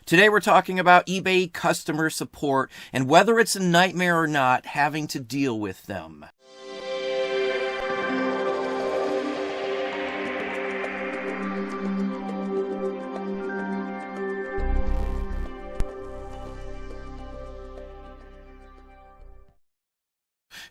Today we're talking about eBay customer support and whether it's a nightmare or not having to deal with them.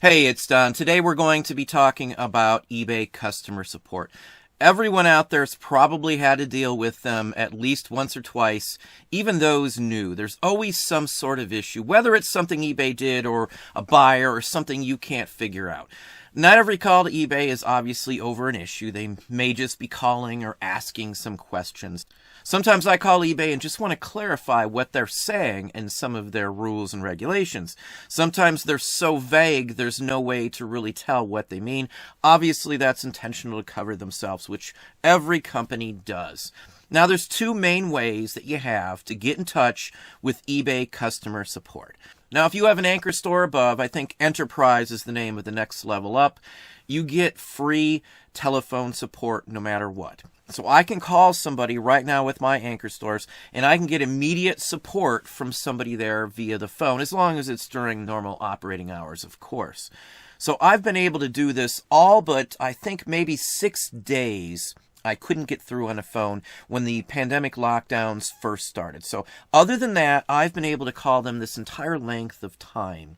Hey, it's Don. Today we're going to be talking about eBay customer support. Everyone out there's probably had to deal with them at least once or twice, even those new. There's always some sort of issue, whether it's something eBay did or a buyer or something you can't figure out. Not every call to eBay is obviously over an issue. They may just be calling or asking some questions. Sometimes I call eBay and just want to clarify what they're saying in some of their rules and regulations. Sometimes they're so vague, there's no way to really tell what they mean. Obviously, that's intentional to cover themselves, which every company does. Now, there's two main ways that you have to get in touch with eBay customer support. Now, if you have an anchor store above, I think Enterprise is the name of the next level up, you get free telephone support no matter what. So I can call somebody right now with my anchor stores, and I can get immediate support from somebody there via the phone, as long as it's during normal operating hours, of course. So I've been able to do this all but, I think, maybe 6 days. I couldn't get through on a phone when the pandemic lockdowns first started. So other than that, I've been able to call them this entire length of time.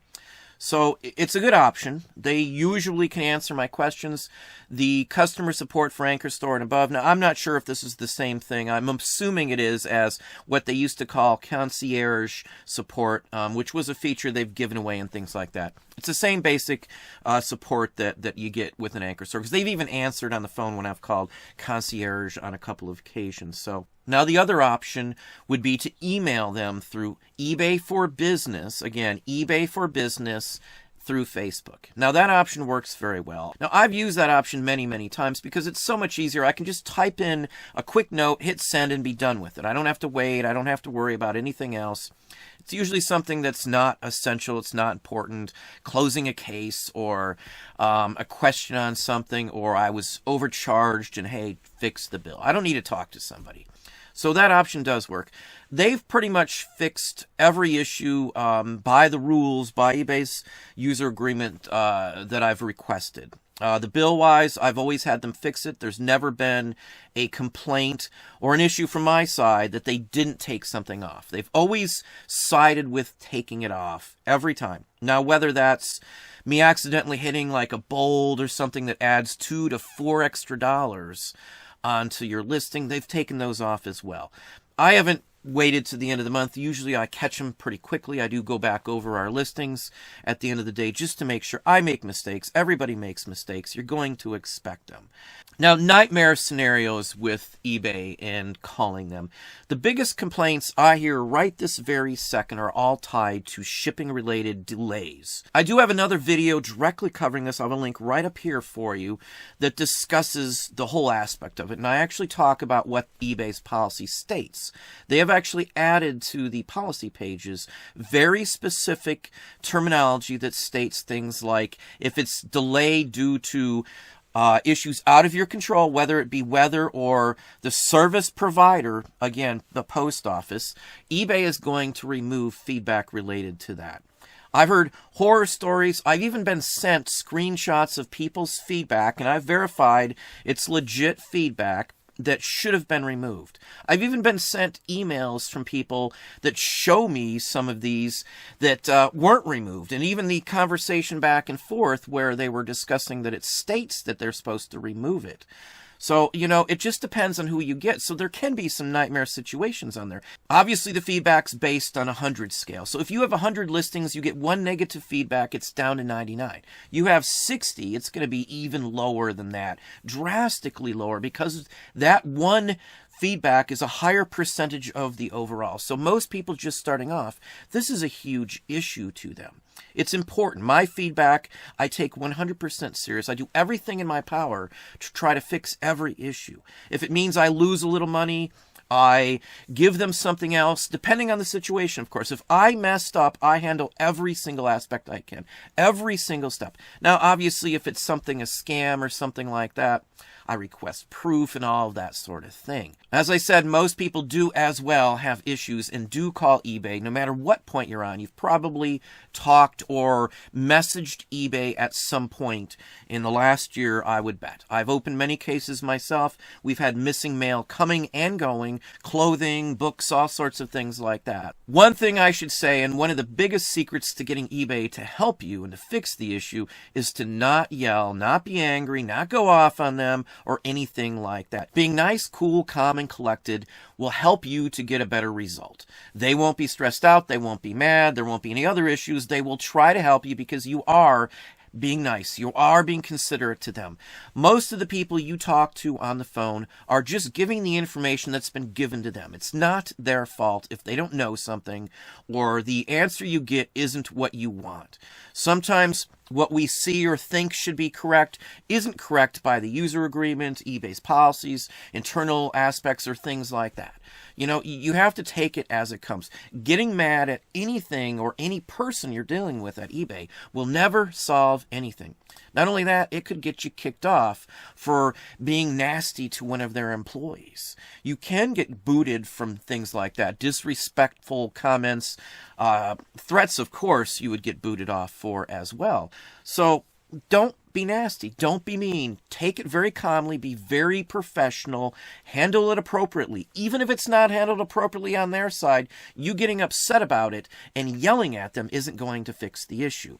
So it's a good option. They usually can answer my questions. The customer support for Anchor Store and above, now I'm not sure if this is the same thing. I'm assuming it is, as what they used to call concierge support, which was a feature they've given away and things like that. It's the same basic support that you get with an Anchor Store, because they've even answered on the phone when I've called concierge on a couple of occasions. So now the other option would be to email them through eBay for Business. Again, eBay for Business through Facebook. Now that option works very well. Now I've used that option many times because it's so much easier. I can just type in a quick note, hit send, and be done with it. I don't have to wait. I don't have to worry about anything else. It's usually something that's not essential. It's not important. Closing a case or a question on something, or I was overcharged and hey, fix the bill. I don't need to talk to somebody. So that option does work. They've pretty much fixed every issue by the rules, by eBay's user agreement that I've requested. The bill-wise, I've always had them fix it. There's never been a complaint or an issue from my side that they didn't take something off. They've always sided with taking it off every time. Now, whether that's me accidentally hitting like a bold or something that adds $2 to $4 extra onto your listing, they've taken those off as well. I haven't waited to the end of the month. Usually I catch them pretty quickly. I do go back over our listings at the end of the day just to make sure. I make mistakes. Everybody makes mistakes. You're going to expect them. Now, nightmare scenarios with eBay and calling them. The biggest complaints I hear right this very second are all tied to shipping-related delays. I do have another video directly covering this. I have a link right up here for you that discusses the whole aspect of it. And I actually talk about what eBay's policy states. They have actually added to the policy pages very specific terminology that states things like if it's delayed due to issues out of your control, whether it be weather or the service provider, again, the post office, eBay is going to remove feedback related to that. I've heard horror stories. I've even been sent screenshots of people's feedback, and I've verified it's legit feedback that should have been removed. I've even been sent emails from people that show me some of these that weren't removed, and even the conversation back and forth where they were discussing that it states that they're supposed to remove it. So, it just depends on who you get. So there can be some nightmare situations on there. Obviously, the feedback's based on a 100 scale. So if you have 100 listings, you get one negative feedback, it's down to 99. You have 60, it's going to be even lower than that. Drastically lower, because that one feedback is a higher percentage of the overall. So most people just starting off, this is a huge issue to them. It's important. My feedback, I take 100% serious. I do everything in my power to try to fix every issue. If it means I lose a little money, I give them something else, depending on the situation, of course. If I messed up, I handle every single aspect I can, every single step. Now, obviously, if it's something, a scam or something like that, I request proof and all of that sort of thing. As I said, most people do as well have issues and do call eBay no matter what point you're on. You've probably talked or messaged eBay at some point in the last year, I would bet. I've opened many cases myself. We've had missing mail coming and going, clothing, books, all sorts of things like that. One thing I should say, and one of the biggest secrets to getting eBay to help you and to fix the issue, is to not yell, not be angry, not go off on them, or anything like that. Being nice, cool, calm, and collected will help you to get a better result. They won't be stressed out, they won't be mad, there won't be any other issues. They will try to help you because you are being nice. You are being considerate to them. Most of the people you talk to on the phone are just giving the information that's been given to them. It's not their fault if they don't know something or the answer you get isn't what you want. Sometimes what we see or think should be correct isn't correct by the user agreement, eBay's policies, internal aspects, or things like that. You know, you have to take it as it comes. Getting mad at anything or any person you're dealing with at eBay will never solve anything. Not only that, it could get you kicked off for being nasty to one of their employees. You can get booted from things like that. Disrespectful comments, threats, of course, you would get booted off for as well. So don't be nasty. Don't be mean. Take it very calmly. Be very professional. Handle it appropriately. Even if it's not handled appropriately on their side, you getting upset about it and yelling at them isn't going to fix the issue.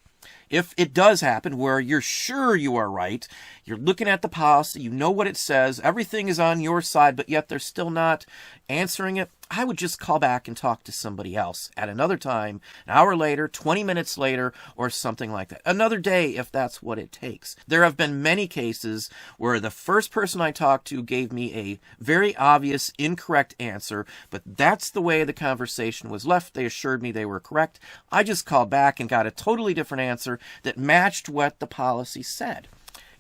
If it does happen where you're sure you are right, you're looking at the policy, you know what it says, everything is on your side, but yet they're still not answering it, I would just call back and talk to somebody else at another time, an hour later, 20 minutes later, or something like that. Another day if that's what it takes. There have been many cases where the first person I talked to gave me a very obvious incorrect answer, but that's the way the conversation was left. They assured me they were correct. I just called back and got a totally different answer that matched what the policy said.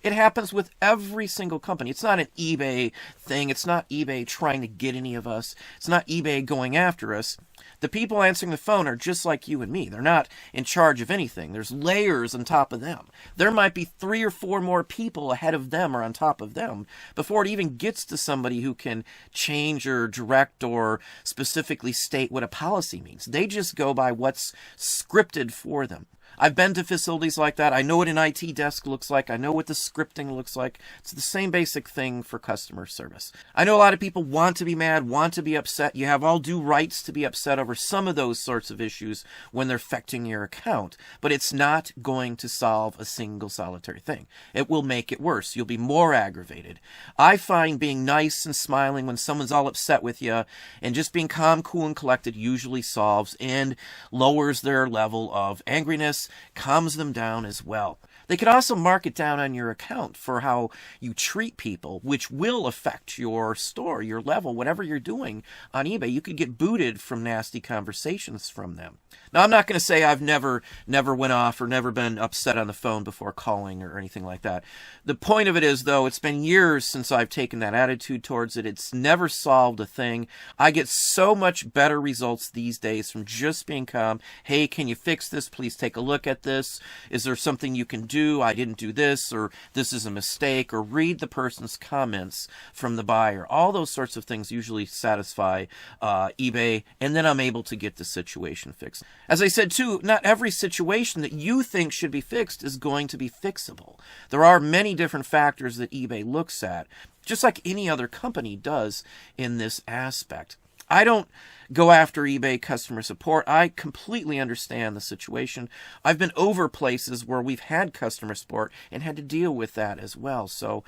It happens with every single company. It's not an eBay thing. It's not eBay trying to get any of us. It's not eBay going after us. The people answering the phone are just like you and me. They're not in charge of anything. There's layers on top of them. There might be 3 or 4 more people ahead of them or on top of them before it even gets to somebody who can change or direct or specifically state what a policy means. They just go by what's scripted for them. I've been to facilities like that. I know what an IT desk looks like. I know what the scripting looks like. It's the same basic thing for customer service. I know a lot of people want to be mad, want to be upset. You have all due rights to be upset over some of those sorts of issues when they're affecting your account, but it's not going to solve a single solitary thing. It will make it worse. You'll be more aggravated. I find being nice and smiling when someone's all upset with you and just being calm, cool, and collected usually solves and lowers their level of angriness, calms them down as well. They could also mark it down on your account for how you treat people, which will affect your store, your level, whatever you're doing on eBay. You could get booted from nasty conversations from them. Now, I'm not going to say I've never went off or never been upset on the phone before calling or anything like that. The point of it is, though, it's been years since I've taken that attitude towards it. It's never solved a thing. I get so much better results these days from just being calm. Hey, can you fix this? Please take a look at this. Is there something you can do? I didn't do this, or this is a mistake, or read the person's comments from the buyer. All those sorts of things usually satisfy eBay, and then I'm able to get the situation fixed. As I said too, not every situation that you think should be fixed is going to be fixable. There are many different factors that eBay looks at, just like any other company does in this aspect. I don't go after eBay customer support. I completely understand the situation. I've been over places where we've had customer support and had to deal with that as well. So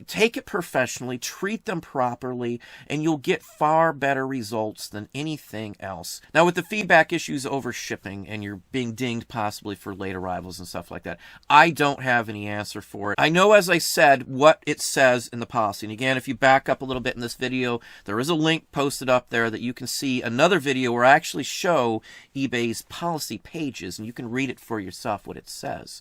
take it professionally, treat them properly, and you'll get far better results than anything else. Now, with the feedback issues over shipping and you're being dinged possibly for late arrivals and stuff like that, I don't have any answer for it. I know, as I said, what it says in the policy. And again, if you back up a little bit in this video, there is a link posted up there that you can see another video where I actually show eBay's policy pages, and you can read it for yourself what it says.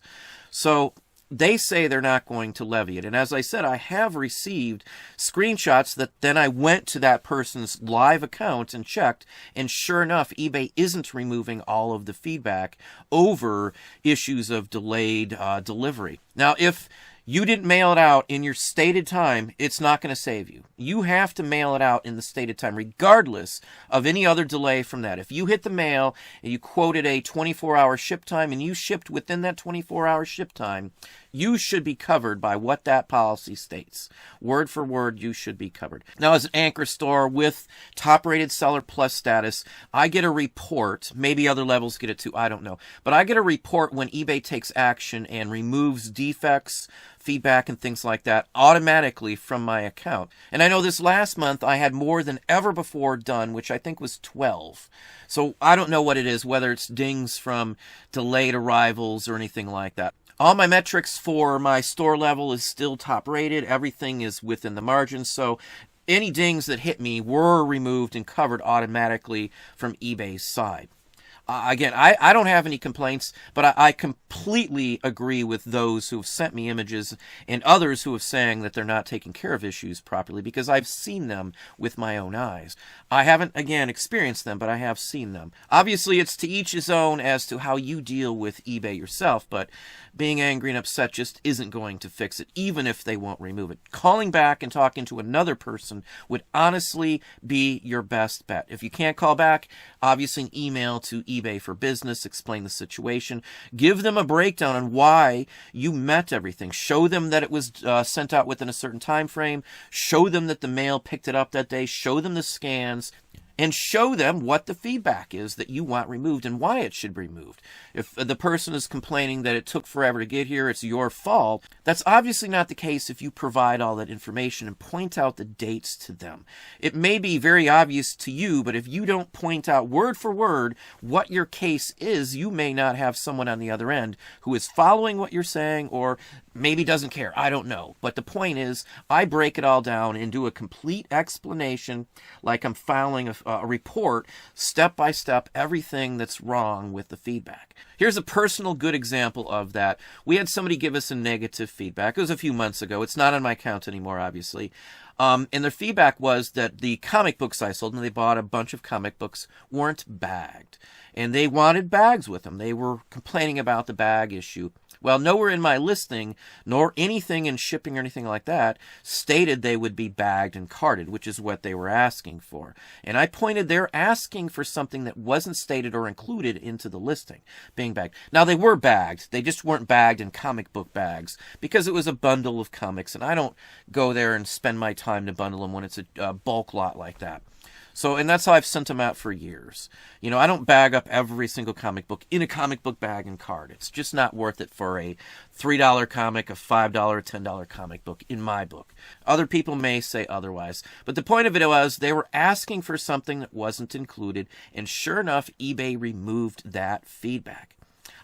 So they say they're not going to levy it. And as I said, I have received screenshots that then I went to that person's live account and checked, and sure enough, eBay isn't removing all of the feedback over issues of delayed delivery. Now, if you didn't mail it out in your stated time, it's not going to save you. You have to mail it out in the stated time, regardless of any other delay from that. If you hit the mail and you quoted a 24-hour ship time and you shipped within that 24-hour ship time, you should be covered by what that policy states. Word for word, you should be covered. Now, as an anchor store with top-rated seller plus status, I get a report. Maybe other levels get it too, I don't know. But I get a report when eBay takes action and removes defects, feedback, and things like that automatically from my account. And I know this last month I had more than ever before done, which I think was 12. So I don't know what it is, whether it's dings from delayed arrivals or anything like that. All my metrics for my store level is still top rated. Everything is within the margins. So any dings that hit me were removed and covered automatically from eBay's side. Again, I don't have any complaints, but I completely agree with those who have sent me images and others who have saying that they're not taking care of issues properly, because I've seen them with my own eyes. I haven't, again, experienced them, but I have seen them. Obviously, it's to each his own as to how you deal with eBay yourself, but being angry and upset just isn't going to fix it, even if they won't remove it. Calling back and talking to another person would honestly be your best bet. If you can't call back, obviously an email to eBay for Business, explain the situation, give them a breakdown on why you met everything, show them that it was sent out within a certain time frame, show them that the mail picked it up that day, show them the scans, and show them what the feedback is that you want removed and why it should be removed. If the person is complaining that it took forever to get here, it's your fault, that's obviously not the case if you provide all that information and point out the dates to them. It may be very obvious to you, but if you don't point out word for word what your case is, you may not have someone on the other end who is following what you're saying or maybe doesn't care. I don't know. But the point is, I break it all down and do a complete explanation like I'm filing a report, step by step, everything that's wrong with the feedback. Here's a personal good example of that. We had somebody give us a negative feedback. It was a few months ago. It's not on my account anymore, obviously. And their feedback was that the comic books I sold, and they bought a bunch of comic books, weren't bagged. And they wanted bags with them. They were complaining about the bag issue. Well, nowhere in my listing, nor anything in shipping or anything like that, stated they would be bagged and carted, which is what they were asking for. And I pointed they're asking for something that wasn't stated or included into the listing, being bagged. Now, they were bagged. They just weren't bagged in comic book bags because it was a bundle of comics, and I don't go there and spend my time to bundle them when it's a bulk lot like that. So, and that's how I've sent them out for years. You know, I don't bag up every single comic book in a comic book bag and card. It's just not worth it for a $3 comic, a $5, $10 comic book in my book. Other people may say otherwise. But the point of it was they were asking for something that wasn't included. And sure enough, eBay removed that feedback.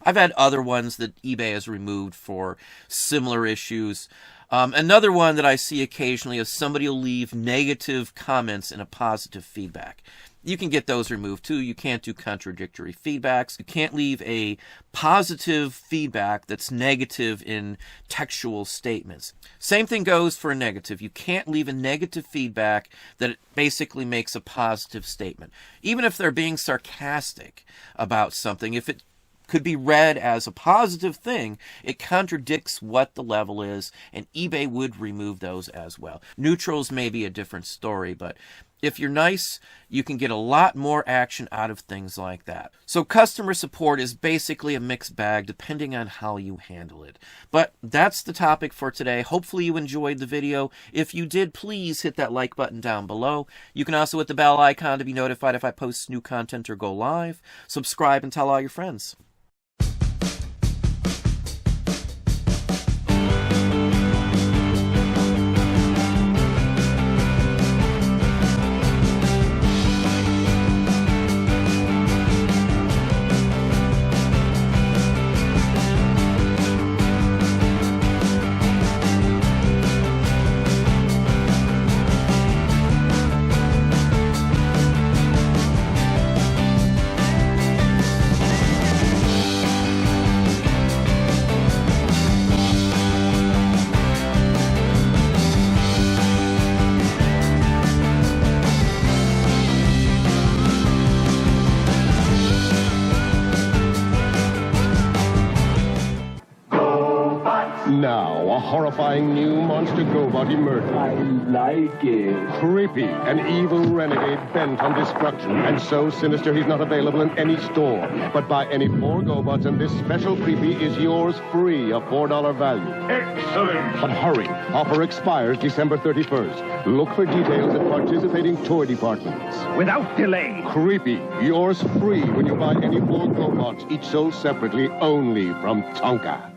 I've had other ones that eBay has removed for similar issues. Another one that I see occasionally is somebody will leave negative comments in a positive feedback. You can get those removed too. You can't do contradictory feedbacks. You can't leave a positive feedback that's negative in textual statements. Same thing goes for a negative. You can't leave a negative feedback that basically makes a positive statement. Even if they're being sarcastic about something, if it could be read as a positive thing, it contradicts what the level is, and eBay would remove those as well. Neutrals may be a different story, but if you're nice, you can get a lot more action out of things like that. So customer support is basically a mixed bag depending on how you handle it. But that's the topic for today. Hopefully you enjoyed the video. If you did, please hit that like button down below. You can also hit the bell icon to be notified if I post new content or go live. Subscribe and tell all your friends. horrifying new monster GoBot emerges. I like it. Creepy, an evil renegade bent on destruction, and so sinister he's not available in any store. But buy any 4 GoBots, and this special Creepy is yours free, a $4 value. Excellent. But hurry, offer expires December 31st. Look for details at participating toy departments. Without delay. Creepy, yours free when you buy any 4 GoBots, each sold separately only from Tonka.